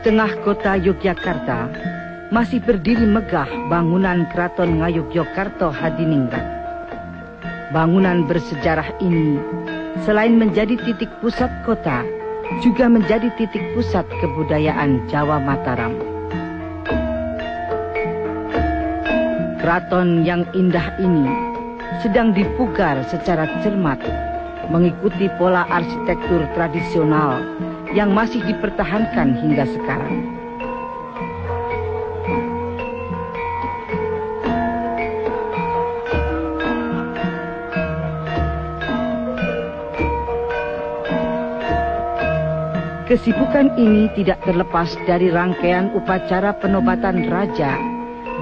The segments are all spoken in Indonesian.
tengah kota Yogyakarta masih berdiri megah bangunan Keraton Ngayogyakarta Hadiningrat. Bangunan bersejarah ini selain menjadi titik pusat kota, juga menjadi titik pusat kebudayaan Jawa Mataram. Keraton yang indah ini sedang dipugar secara cermat mengikuti pola arsitektur tradisional yang masih dipertahankan hingga sekarang. Kesibukan ini tidak terlepas dari rangkaian upacara penobatan raja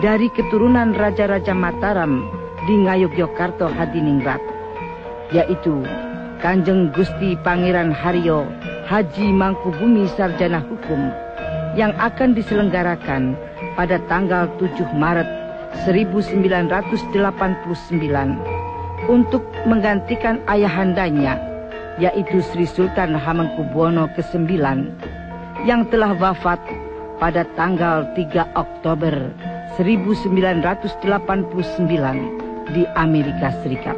dari keturunan Raja-Raja Mataram di Ngayogyakarta Hadiningrat, yaitu Kanjeng Gusti Pangeran Haryo Haji Mangkubumi Sarjana Hukum, yang akan diselenggarakan pada tanggal 7 Maret 1989 untuk menggantikan ayahandanya, yaitu Sri Sultan Hamengkubuwono ke-9 yang telah wafat pada tanggal 3 Oktober 1989 di Amerika Serikat.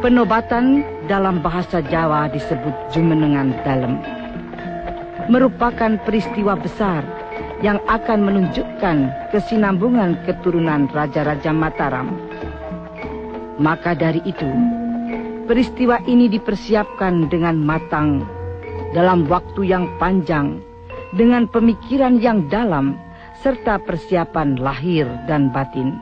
Penobatan dalam bahasa Jawa disebut jumenengan dalem, merupakan peristiwa besar yang akan menunjukkan kesinambungan keturunan Raja-Raja Mataram. Maka dari itu, peristiwa ini dipersiapkan dengan matang, dalam waktu yang panjang, dengan pemikiran yang dalam, serta persiapan lahir dan batin.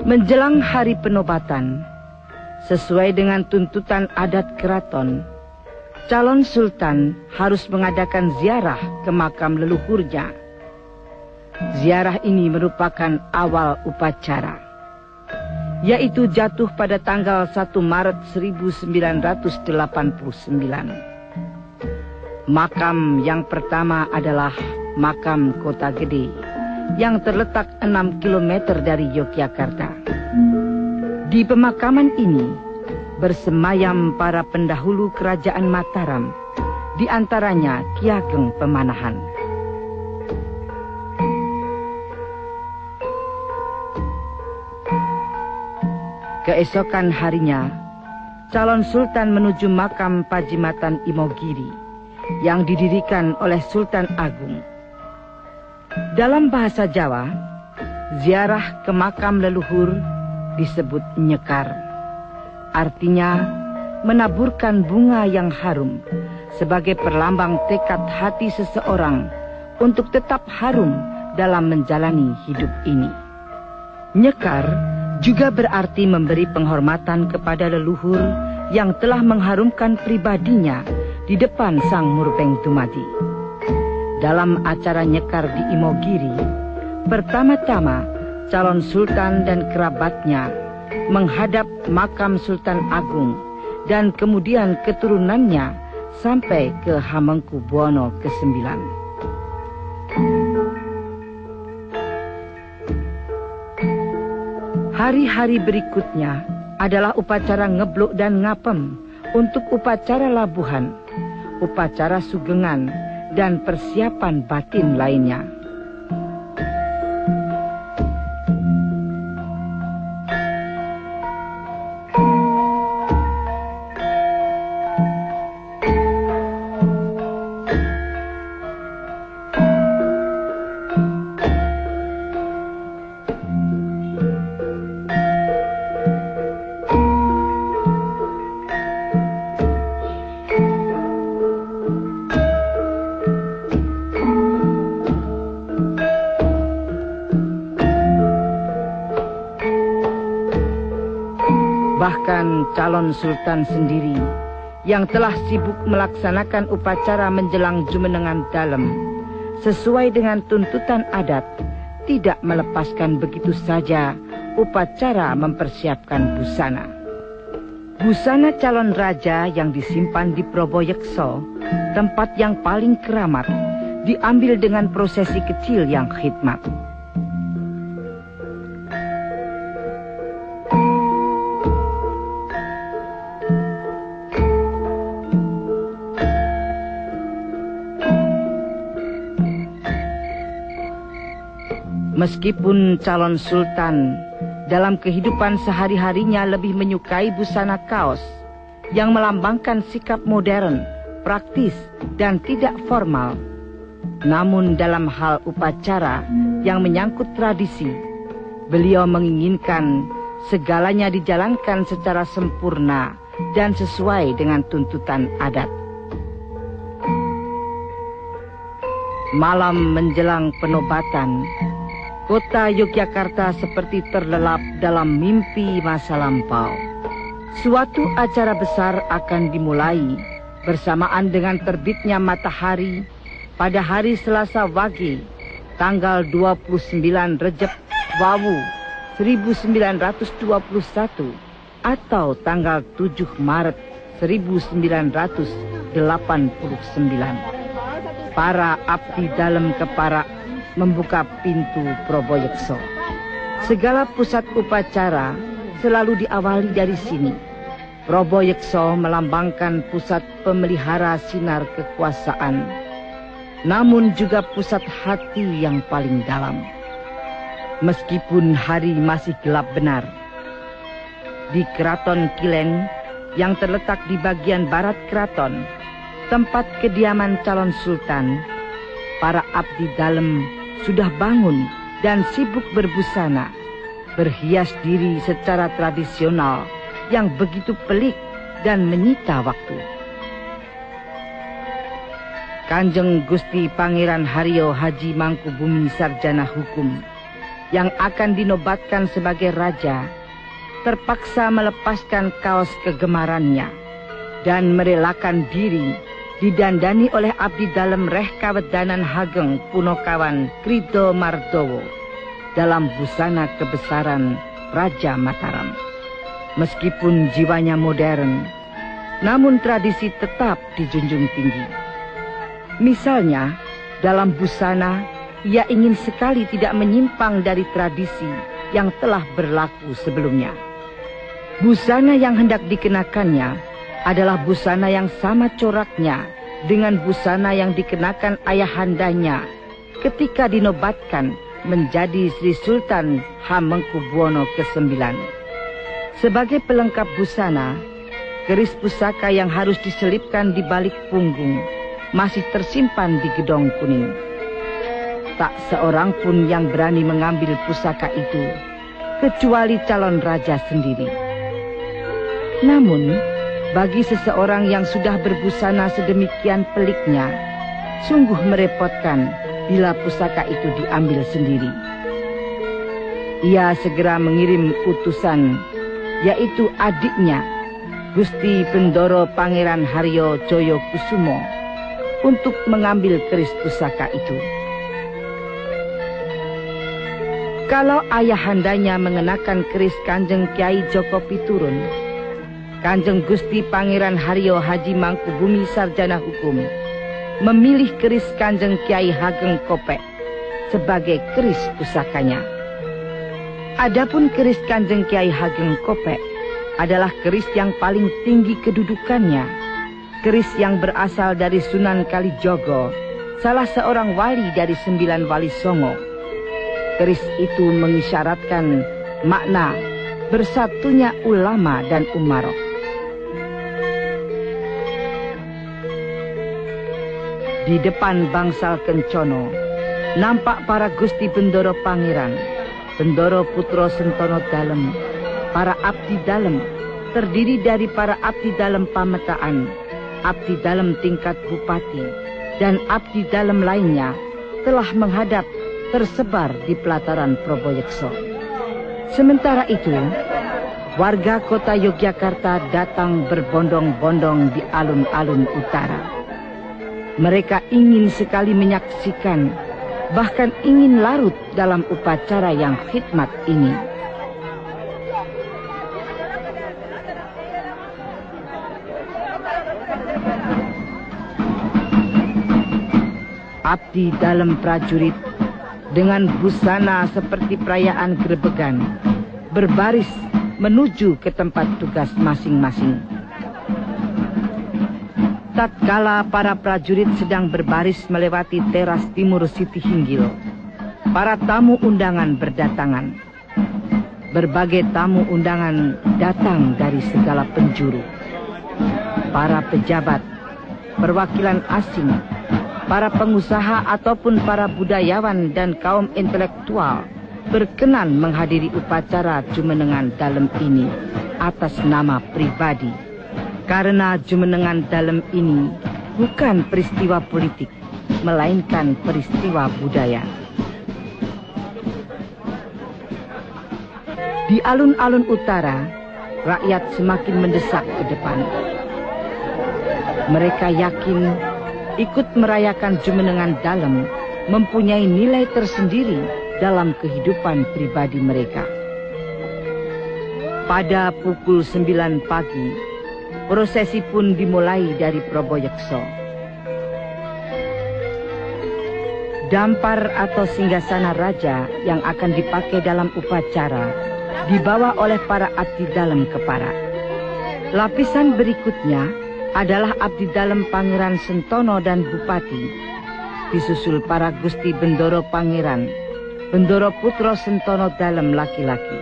Menjelang hari penobatan, sesuai dengan tuntutan adat keraton, calon sultan harus mengadakan ziarah ke makam leluhurnya. Ziarah ini merupakan awal upacara, yaitu jatuh pada tanggal 1 Maret 1989. Makam yang pertama adalah makam Kota Gede, yang terletak 6 km dari Yogyakarta. Di pemakaman ini bersemayam para pendahulu kerajaan Mataram, di antaranya Ki Ageng Pemanahan. Keesokan harinya, calon sultan menuju makam Pajimatan Imogiri yang didirikan oleh Sultan Agung. Dalam bahasa Jawa, ziarah ke makam leluhur disebut nyekar. Artinya menaburkan bunga yang harum sebagai perlambang tekad hati seseorang untuk tetap harum dalam menjalani hidup ini. Nyekar juga berarti memberi penghormatan kepada leluhur yang telah mengharumkan pribadinya di depan Sang Murbeng Dumadi. Dalam acara nyekar di Imogiri, pertama-tama calon sultan dan kerabatnya menghadap makam Sultan Agung dan kemudian keturunannya sampai ke Hamengkubuwono ke-9. Hari-hari berikutnya adalah upacara ngebluk dan ngapem untuk upacara labuhan, upacara sugengan, dan persiapan batin lainnya. Bahkan calon sultan sendiri yang telah sibuk melaksanakan upacara menjelang jumenengan dalem sesuai dengan tuntutan adat, tidak melepaskan begitu saja upacara mempersiapkan busana. Busana calon raja yang disimpan di Proboyekso, tempat yang paling keramat, diambil dengan prosesi kecil yang khidmat. Meskipun calon sultan dalam kehidupan sehari-harinya lebih menyukai busana kaos yang melambangkan sikap modern, praktis, dan tidak formal, namun dalam hal upacara yang menyangkut tradisi, beliau menginginkan segalanya dijalankan secara sempurna dan sesuai dengan tuntutan adat. Malam menjelang penobatan, kota Yogyakarta seperti terlelap dalam mimpi masa lampau. Suatu acara besar akan dimulai bersamaan dengan terbitnya matahari pada hari Selasa Wage, tanggal 29 Rejab Wawu 1921 atau tanggal 7 Maret 1989. Para abdi dalam keparak membuka pintu Proboyekso. Segala pusat upacara selalu diawali dari sini. Proboyekso melambangkan pusat pemelihara sinar kekuasaan, namun juga pusat hati yang paling dalam. Meskipun hari masih gelap benar, di Keraton Kilen yang terletak di bagian barat keraton, tempat kediaman calon sultan, para abdi dalam sudah bangun dan sibuk berbusana, berhias diri secara tradisional yang begitu pelik dan menyita waktu. Kanjeng Gusti Pangeran Haryo Haji Mangkubumi Sarjana Hukum yang akan dinobatkan sebagai raja terpaksa melepaskan kaos kegemarannya dan merelakan diri didandani oleh abdi dalam Reh Kawedanan Hageng Punokawan Krido Mardowo dalam busana kebesaran Raja Mataram. Meskipun jiwanya modern, namun tradisi tetap dijunjung tinggi. Misalnya, dalam busana, ia ingin sekali tidak menyimpang dari tradisi yang telah berlaku sebelumnya. Busana yang hendak dikenakannya adalah busana yang sama coraknya dengan busana yang dikenakan ayahandanya ketika dinobatkan menjadi Sri Sultan Hamengkubuwono ke-9. Sebagai pelengkap busana, keris pusaka yang harus diselipkan di balik punggung masih tersimpan di Gedong Kuning. Tak seorang pun yang berani mengambil pusaka itu, kecuali calon raja sendiri. Namun, bagi seseorang yang sudah berbusana sedemikian peliknya, sungguh merepotkan bila pusaka itu diambil sendiri. Ia segera mengirim utusan, yaitu adiknya, Gusti Bendoro Pangeran Haryo Joyo Kusumo, untuk mengambil keris pusaka itu. Kalau ayahandanya mengenakan keris Kanjeng Kiai Joko Piturun, Kanjeng Gusti Pangeran Haryo Haji Mangkubumi Sarjana Hukum memilih keris Kanjeng Kiai Hageng Kopek sebagai keris pusakanya. Adapun keris Kanjeng Kiai Hageng Kopek adalah keris yang paling tinggi kedudukannya, keris yang berasal dari Sunan Kalijogo, salah seorang wali dari 9 wali Songo. Keris itu mengisyaratkan makna bersatunya ulama dan umarok. Di depan bangsal Kencono, nampak para Gusti Bendoro Pangeran, Bendoro Putro Sentono Dalem, para abdi dalem, terdiri dari para abdi dalem pametaan, abdi dalem tingkat bupati, dan abdi dalem lainnya telah menghadap tersebar di pelataran Proboyekso. Sementara itu, warga kota Yogyakarta datang berbondong-bondong di alun-alun utara. Mereka ingin sekali menyaksikan, bahkan ingin larut dalam upacara yang khidmat ini. Abdi dalam prajurit dengan busana seperti perayaan grebegan berbaris menuju ke tempat tugas masing-masing. Tatkala para prajurit sedang berbaris melewati teras timur Siti Hinggil, Para tamu undangan berdatangan. Berbagai tamu undangan datang dari segala penjuru. Para pejabat, perwakilan asing, para pengusaha ataupun para budayawan dan kaum intelektual berkenan menghadiri upacara Jumenengan Dalem ini atas nama pribadi. Karena Jumenengan Dalem ini bukan peristiwa politik, melainkan peristiwa budaya. Di alun-alun utara, rakyat semakin mendesak ke depan. Mereka yakin ikut merayakan Jumenengan Dalem mempunyai nilai tersendiri dalam kehidupan pribadi mereka. Pada pukul 9 pagi, prosesi pun dimulai dari Proboyekso. Dampar atau singgasana raja yang akan dipakai dalam upacara dibawa oleh para abdi dalem kepara. Lapisan berikutnya adalah abdi dalem Pangeran Sentono dan Bupati, disusul para Gusti Bendoro Pangeran, Bendoro Putro Sentono Dalem laki-laki.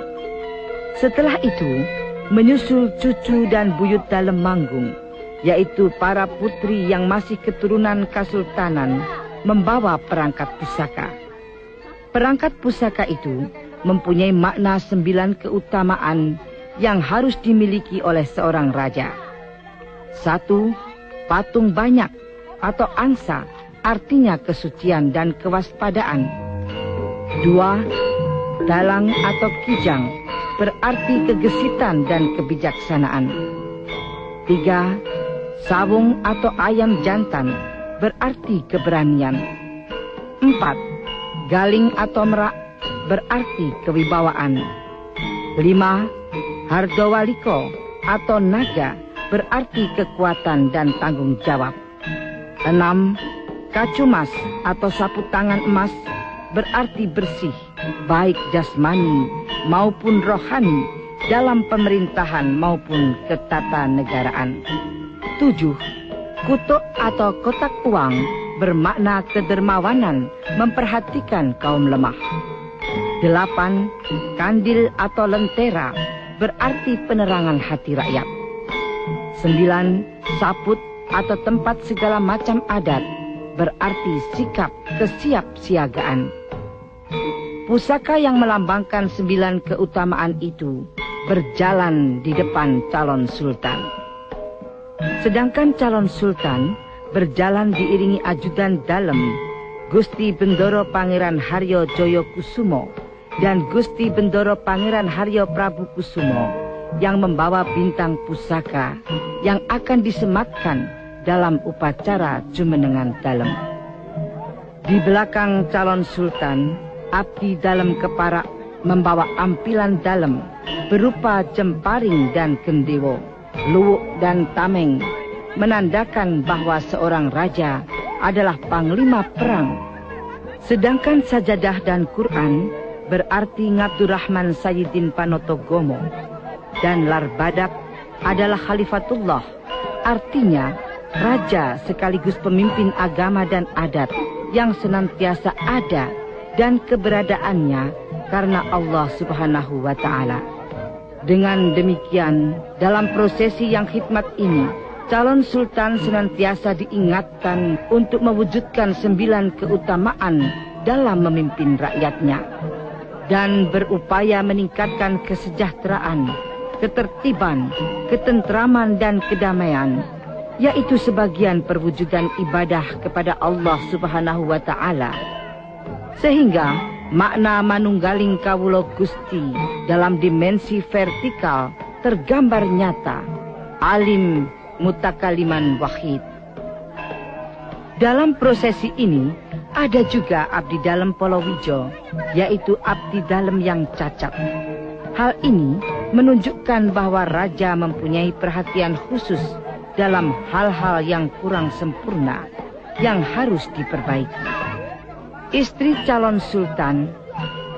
Setelah itu menyusul cucu dan buyut dalem manggung, yaitu para putri yang masih keturunan Kasultanan membawa perangkat pusaka. Perangkat pusaka itu mempunyai makna 9 keutamaan yang harus dimiliki oleh seorang raja. 1. Patung banyak atau angsa, artinya kesucian dan kewaspadaan. 2. Dalang atau kijang, berarti kegesitan dan kebijaksanaan. 3. Sawung atau ayam jantan, berarti keberanian. 4. Galing atau merak, berarti kewibawaan. 5. Hardowaliko atau naga, berarti kekuatan dan tanggung jawab. 6. Kacumas atau sapu tangan emas, berarti bersih, baik jasmani maupun rohani dalam pemerintahan maupun ketatanegaraan. 7. Kutuk atau kotak uang, bermakna kedermawanan, memperhatikan kaum lemah. 8. Kandil atau lentera, berarti penerangan hati rakyat. 9. Saput atau tempat segala macam adat, berarti sikap kesiapsiagaan. Pusaka yang melambangkan 9 keutamaan itu berjalan di depan calon sultan. Sedangkan calon sultan berjalan diiringi ajudan dalem Gusti Bendoro Pangeran Haryo Joyo Kusumo dan Gusti Bendoro Pangeran Haryo Prabu Kusumo yang membawa bintang pusaka yang akan disematkan dalam upacara Jumenengan Dalem. Di belakang calon sultan, abdi dalem kepara membawa ampilan dalem berupa jemparing dan gendewo, luwuk dan tameng, menandakan bahwa seorang raja adalah panglima perang. Sedangkan sajadah dan Quran berarti Ngabdurrahman Sayyidin Panotogomo, dan larbadak adalah Khalifatullah, artinya raja sekaligus pemimpin agama dan adat yang senantiasa ada dan keberadaannya karena Allah Subhanahu wa Ta'ala. Dengan demikian, dalam prosesi yang khidmat ini, calon sultan senantiasa diingatkan untuk mewujudkan 9 keutamaan dalam memimpin rakyatnya dan berupaya meningkatkan kesejahteraan, ketertiban, ketentraman dan kedamaian, yaitu sebagian perwujudan ibadah kepada Allah Subhanahu wa Ta'ala. Sehingga makna manunggaling kawula Gusti dalam dimensi vertikal tergambar nyata, alim mutakaliman wahid. Dalam prosesi ini ada juga abdi dalem Polowijo, yaitu abdi dalem yang cacat. Hal ini menunjukkan bahwa raja mempunyai perhatian khusus dalam hal-hal yang kurang sempurna yang harus diperbaiki. Istri calon sultan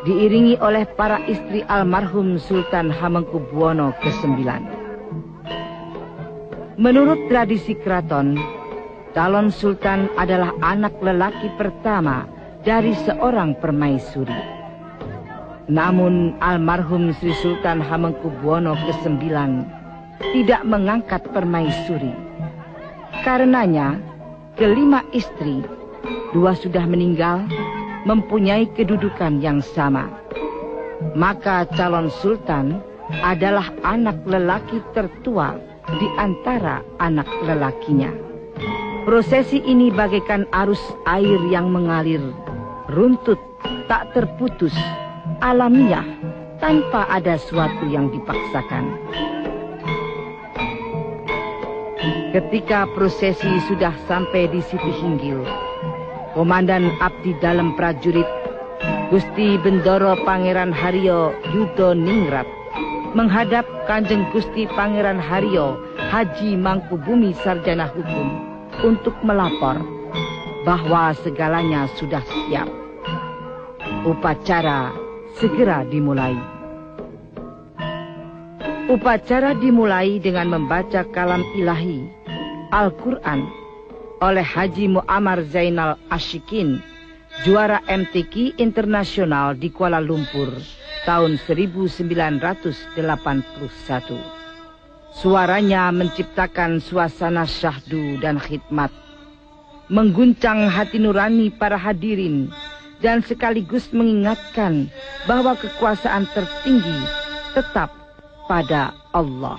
diiringi oleh para istri almarhum Sultan Hamengkubuwono ke-9. Menurut tradisi keraton, calon sultan adalah anak lelaki pertama dari seorang permaisuri. Namun almarhum Sri Sultan Hamengkubuwono ke-9 tidak mengangkat permaisuri. Karenanya, kelima istri, 2 sudah meninggal, mempunyai kedudukan yang sama. Maka calon sultan adalah anak lelaki tertua di antara anak lelakinya. Prosesi ini bagaikan arus air yang mengalir, runtut, tak terputus, alamiah, tanpa ada suatu yang dipaksakan. Ketika prosesi sudah sampai di Siti Hinggil, Komandan Abdi Dalem Prajurit Gusti Bendoro Pangeran Haryo Yudo Ningrat menghadap Kanjeng Gusti Pangeran Haryo Haji Mangkubumi Sarjana Hukum untuk melapor bahwa segalanya sudah siap. Upacara segera dimulai. Upacara dimulai dengan membaca kalam ilahi Al-Quran oleh Haji Muammar Zainal Ashikin, juara MTQ internasional di Kuala Lumpur tahun 1981. Suaranya menciptakan suasana syahdu dan khidmat, mengguncang hati nurani para hadirin, dan sekaligus mengingatkan bahwa kekuasaan tertinggi tetap pada Allah.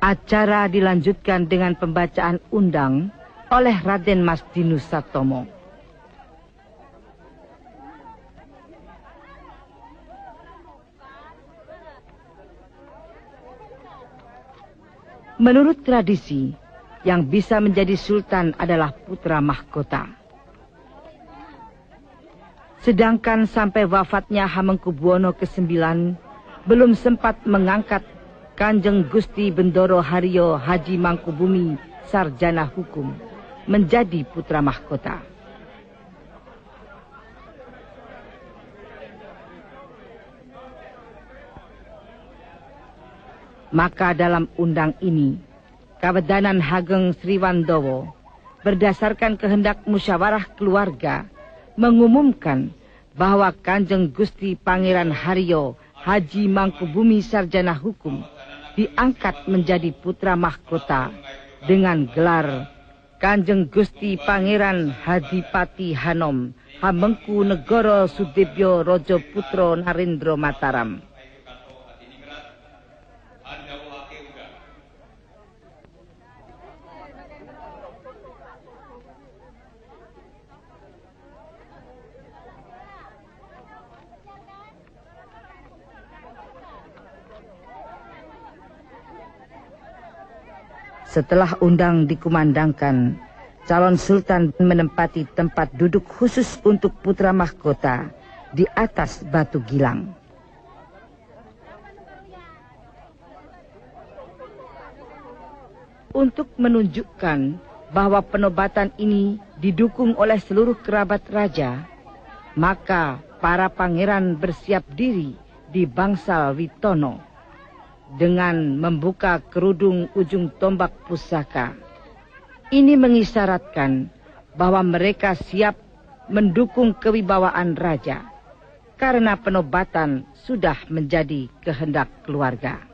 Acara dilanjutkan dengan pembacaan undang oleh Raden Mas Dinusatomo. Menurut tradisi, yang bisa menjadi sultan adalah putra mahkota. Sedangkan sampai wafatnya Hamengkubuwono ke-9 belum sempat mengangkat Kanjeng Gusti Bendoro Haryo Haji Mangkubumi Sarjana Hukum menjadi putra mahkota. Maka dalam undang ini, Kawedanan Hageng Sriwandowo berdasarkan kehendak musyawarah keluarga mengumumkan bahwa Kanjeng Gusti Pangeran Haryo Haji Mangkubumi Sarjana Hukum diangkat menjadi putra mahkota dengan gelar Kanjeng Gusti Pangeran Hadipati Hanom Hamengku Negoro Sudibyo Rojo Putro Narendra Mataram. Setelah undang dikumandangkan, calon sultan menempati tempat duduk khusus untuk putra mahkota di atas batu gilang. Untuk menunjukkan bahwa penobatan ini didukung oleh seluruh kerabat raja, maka para pangeran bersiap diri di bangsal Witono dengan membuka kerudung ujung tombak pusaka. Ini mengisyaratkan bahwa mereka siap mendukung kewibawaan raja karena penobatan sudah menjadi kehendak keluarga.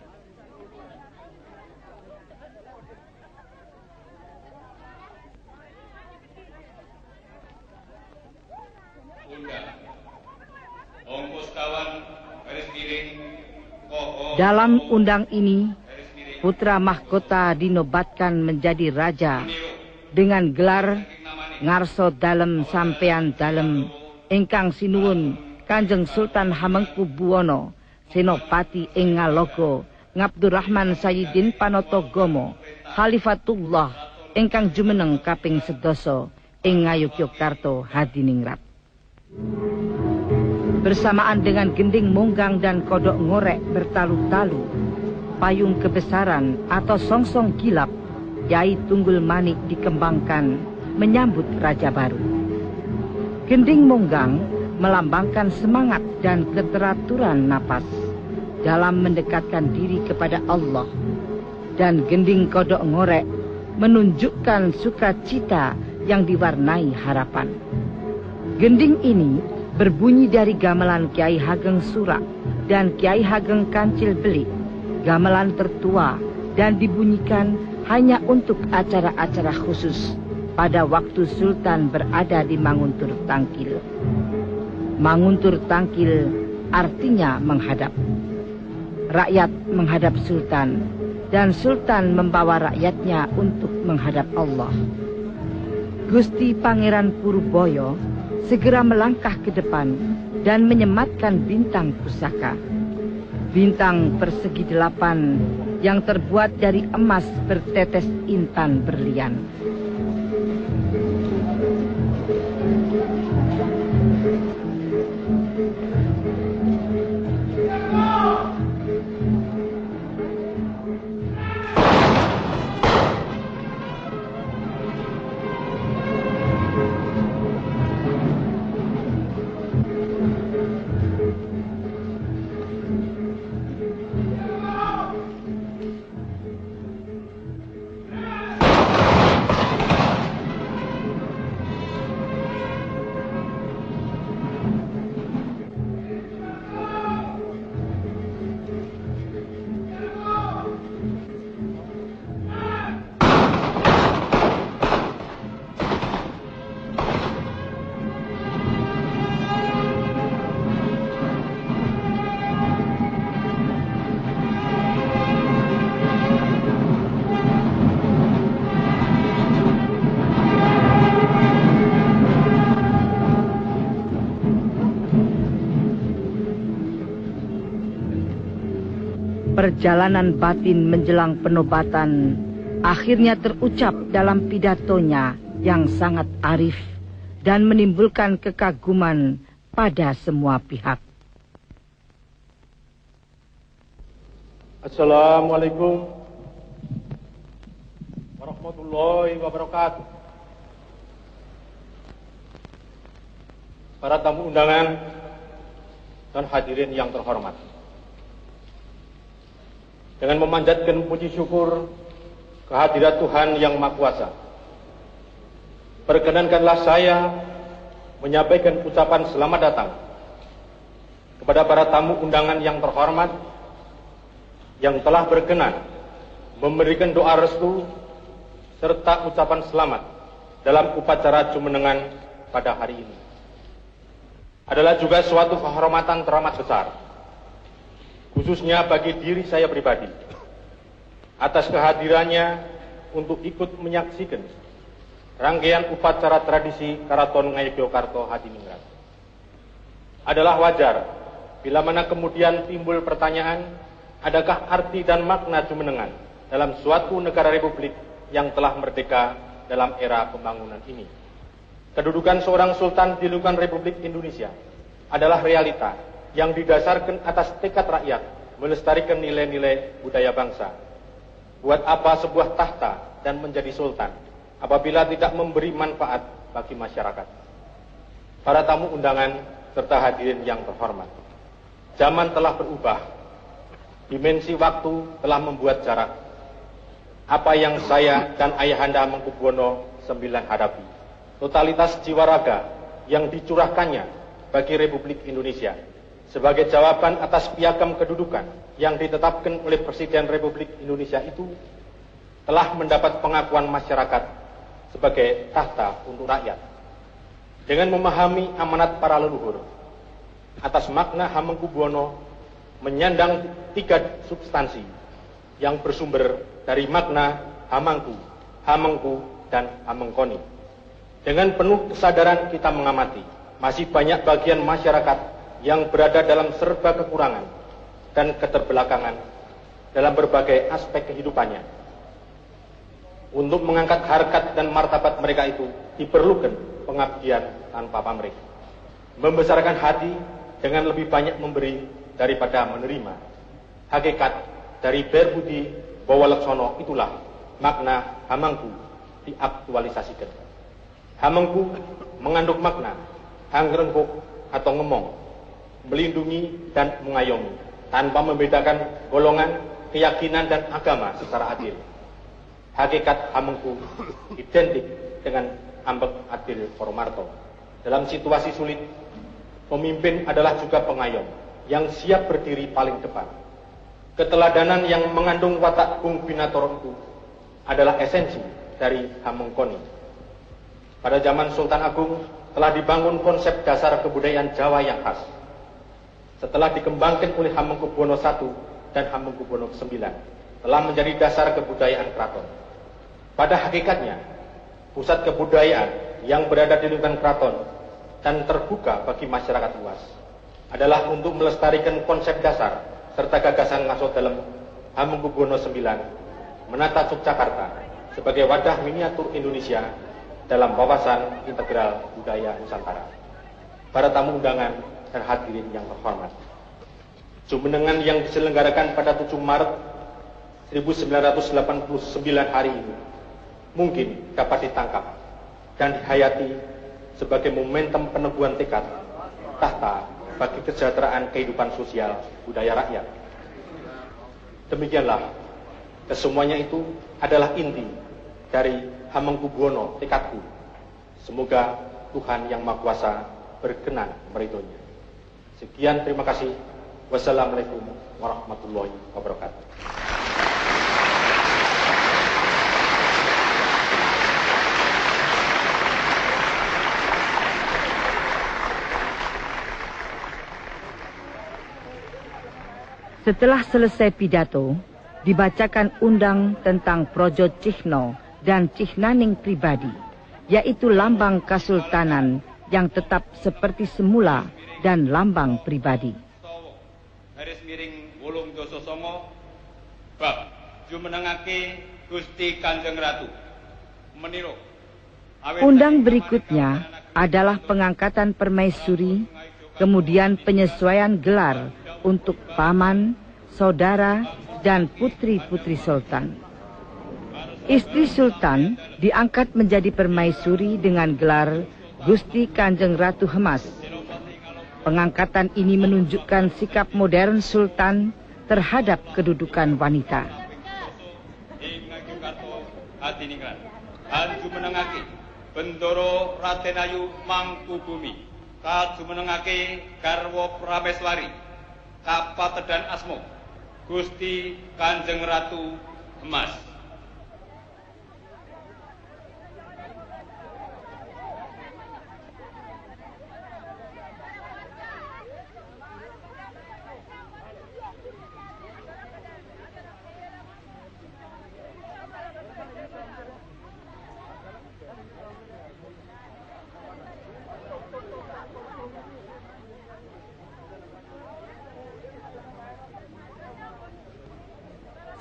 Dalam undang ini, putra mahkota dinobatkan menjadi raja dengan gelar Ngarso Dalem Sampean Dalem ingkang sinuwun Kanjeng Sultan Hamengkubuwono Senopati ing Ngalogo Ngabdurrahman Sayyidin Panotogomo Khalifatullah ingkang jumeneng kaping 11 ing Ngayogyakarta Hadiningrat. Bersamaan dengan gending munggang dan kodok ngorek bertalu-talu, payung kebesaran atau songsong gilap Yai Tunggul Manik dikembangkan menyambut raja baru. Gending munggang melambangkan semangat dan keteraturan napas dalam mendekatkan diri kepada Allah, dan gending kodok ngorek menunjukkan sukacita yang diwarnai harapan. Gending ini berbunyi dari gamelan Kiai Hageng Surak dan Kiai Hageng Kancil Belik, gamelan tertua, dan dibunyikan hanya untuk acara-acara khusus pada waktu Sultan berada di Manguntur Tangkil. Manguntur Tangkil artinya menghadap. Rakyat menghadap Sultan, dan Sultan membawa rakyatnya untuk menghadap Allah. Gusti Pangeran Purboyo segera melangkah ke depan dan menyematkan bintang pusaka. Bintang persegi 8 yang terbuat dari emas bertetes intan berlian. Perjalanan batin menjelang penobatan akhirnya terucap dalam pidatonya yang sangat arif dan menimbulkan kekaguman pada semua pihak. Assalamualaikum warahmatullahi wabarakatuh. Para tamu undangan dan hadirin yang terhormat, dengan memanjatkan puji syukur kehadirat Tuhan Yang Maha Kuasa, perkenankanlah saya menyampaikan ucapan selamat datang kepada para tamu undangan yang terhormat yang telah berkenan memberikan doa restu serta ucapan selamat dalam upacara jumenengan pada hari ini adalah juga suatu kehormatan teramat besar, khususnya bagi diri saya pribadi, atas kehadirannya untuk ikut menyaksikan rangkaian upacara tradisi Karaton Ngayogyakarta Hadiningrat. Adalah wajar bila mana kemudian timbul pertanyaan, adakah arti dan makna jumenengan dalam suatu negara republik yang telah merdeka dalam era pembangunan ini. Kedudukan seorang sultan di lingkungan Republik Indonesia adalah realita yang didasarkan atas tekad rakyat melestarikan nilai-nilai budaya bangsa. Buat apa sebuah tahta dan menjadi sultan apabila tidak memberi manfaat bagi masyarakat? Para tamu undangan serta hadirin yang terhormat, zaman telah berubah, dimensi waktu telah membuat jarak. Apa yang saya dan Ayahanda Hamengkubuwono IX hadapi, totalitas jiwa raga yang dicurahkannya bagi Republik Indonesia sebagai jawaban atas piagam kedudukan yang ditetapkan oleh Presiden Republik Indonesia itu telah mendapat pengakuan masyarakat sebagai tahta untuk rakyat. Dengan memahami amanat para leluhur atas makna Hamengkubuwono menyandang 3 substansi yang bersumber dari makna Hamangku, Hamengku, dan Hamengkoni. Dengan penuh kesadaran kita mengamati, masih banyak bagian masyarakat yang berada dalam serba kekurangan dan keterbelakangan dalam berbagai aspek kehidupannya. Untuk mengangkat harkat dan martabat mereka itu diperlukan pengabdian tanpa pamrih. Membesarkan hati dengan lebih banyak memberi daripada menerima. Hakikat dari berbudi bawaleksono itulah makna Hamangku diaktualisasikan. Hamengku mengandung makna hangrengkuk atau ngemong, melindungi dan mengayomi tanpa membedakan golongan, keyakinan dan agama secara adil. Hakikat Hamengku identik dengan Ambek Adil Poromarto. Dalam situasi sulit, pemimpin adalah juga pengayom yang siap berdiri paling depan. Keteladanan yang mengandung watak Bung Binator itu adalah esensi dari Hamengkoni. Pada zaman Sultan Agung telah dibangun konsep dasar kebudayaan Jawa yang khas. Setelah dikembangkan oleh Hamengkubuwono I dan Hamengkubuwono IX, telah menjadi dasar kebudayaan keraton. Pada hakikatnya, pusat kebudayaan yang berada di lingkungan keraton dan terbuka bagi masyarakat luas adalah untuk melestarikan konsep dasar serta gagasan Ngaso Dalem Hamengkubuwono IX menata Yogyakarta sebagai wadah miniatur Indonesia dalam wawasan integral budaya Nusantara. Para tamu undangan dan hadirin yang terhormat, jumenengan yang diselenggarakan pada 7 Maret 1989 hari ini mungkin dapat ditangkap dan dihayati sebagai momentum peneguhan tekad tahta bagi kesejahteraan kehidupan sosial budaya rakyat. Demikianlah, kesemuanya itu adalah inti dari Hamengkubuwono tekadku. Semoga Tuhan Yang Maha Kuasa berkenan meridhoinya. Sekian, terima kasih. Wassalamualaikum warahmatullahi wabarakatuh. Setelah selesai pidato, dibacakan undang tentang Projo Cihno dan Cihnaning pribadi, yaitu lambang kasultanan yang tetap seperti semula dan lambang pribadi. Garis miring 8-9 bab jumenengake Gusti Kanjeng Ratu meniru. Undang berikutnya adalah pengangkatan permaisuri, kemudian penyesuaian gelar untuk paman, saudara, dan putri-putri sultan. Istri sultan diangkat menjadi permaisuri dengan gelar Gusti Kanjeng Ratu Hemas. Pengangkatan ini menunjukkan sikap modern sultan terhadap kedudukan wanita. Jumenengake Bendoro Raden Ayu Mangkubumi kajumenengake garwa Prameswari kapatedan asma Gusti Kanjeng Ratu Hemas.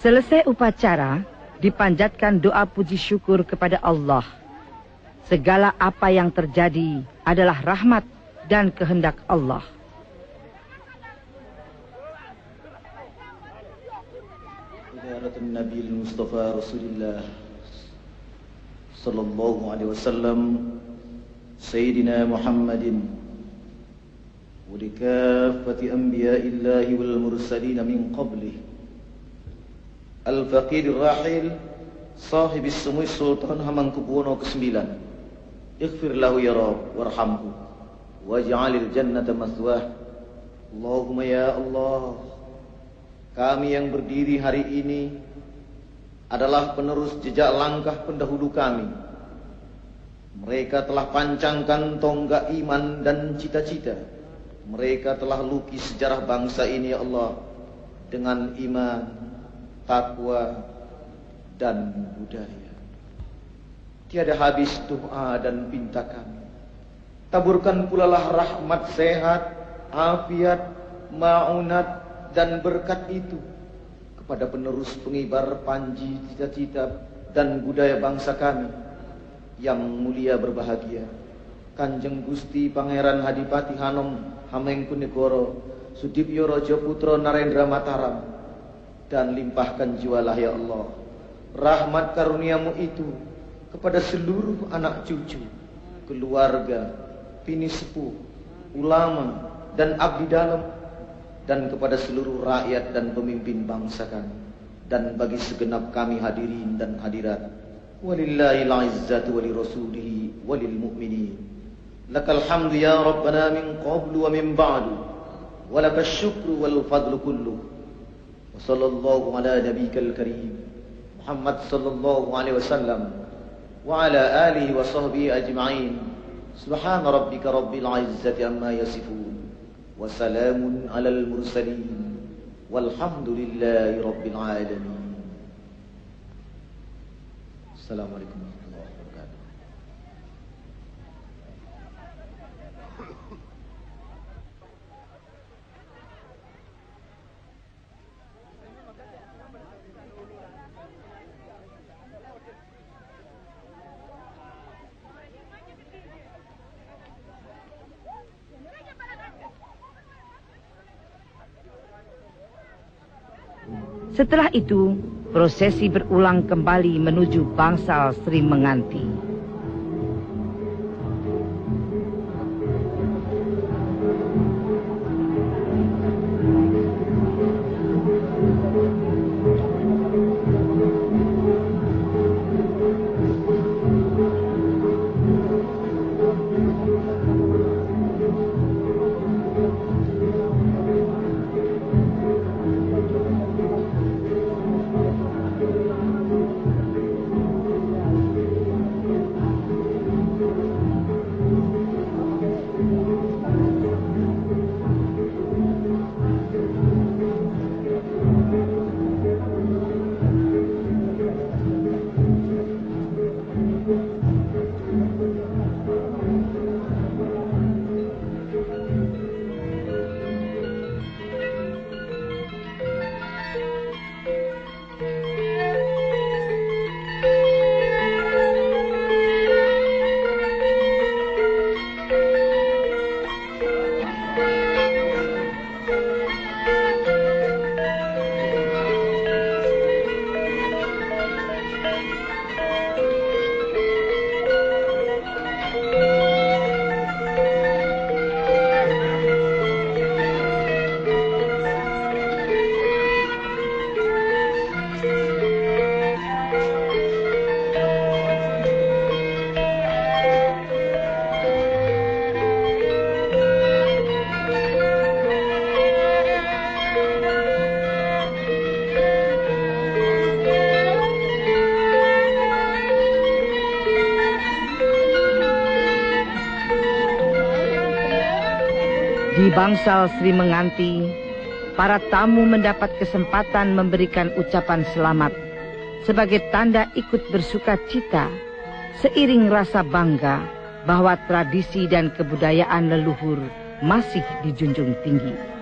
Selesai upacara, dipanjatkan doa puji syukur kepada Allah. Segala apa yang terjadi adalah rahmat dan kehendak Allah. Ziyaratun Nabi Mustafa Rasulullah sallallahu alaihi wasallam Sayyidina Muhammadin wa likafati anbiya'illahi wal mursalin min qablih Al-Faqir Rahil Sahibis Sumui Sultan Hamengkubuwono ke-9. Ighfir lahu ya Rabb warhamhu waj'alil jannata maswah. Allahumma ya Allah, kami yang berdiri hari ini adalah penerus jejak langkah pendahulu kami. Mereka telah pancangkan tonggak iman dan cita-cita. Mereka telah lukis sejarah bangsa ini ya Allah dengan iman, takwa dan budaya. Tiada habis doa dan pinta kami. Taburkan pula lah rahmat, sehat, afiat, ma'unat dan berkat itu kepada penerus pengibar panji cita-cita dan budaya bangsa kami yang mulia berbahagia, Kanjeng Gusti Pangeran Hadipati Hanom Hamengkubuwono Sudibyo Raja Putra Narendra Mataram. Dan limpahkan jualah ya Allah rahmat karuniamu itu kepada seluruh anak cucu, keluarga, bini sepuh, ulama dan abdi dalam, dan kepada seluruh rakyat dan pemimpin bangsa kami, dan bagi segenap kami hadirin dan hadirat. Walillahil izzatu walirasulihi walil mu'minin. Lakal hamdu ya Rabbana min qablu wa min ba'du, walakash syukru wal fadlu kulluh. Sallallahu ala nabiyikal karim Muhammad sallallahu alaihi wasallam wa ala alihi wa sahbihi ajma'in. Subhana rabbika rabbil izzati amma yasifun wa salamun alal mursalin walhamdulillahi rabbil alamin. Assalamualaikum warahmatullahi wabarakatuh. Setelah itu, prosesi berulang kembali menuju bangsal Sri Menganti. Di bangsal Sri Menganti, para tamu mendapat kesempatan memberikan ucapan selamat sebagai tanda ikut bersuka cita, seiring rasa bangga bahwa tradisi dan kebudayaan leluhur masih dijunjung tinggi.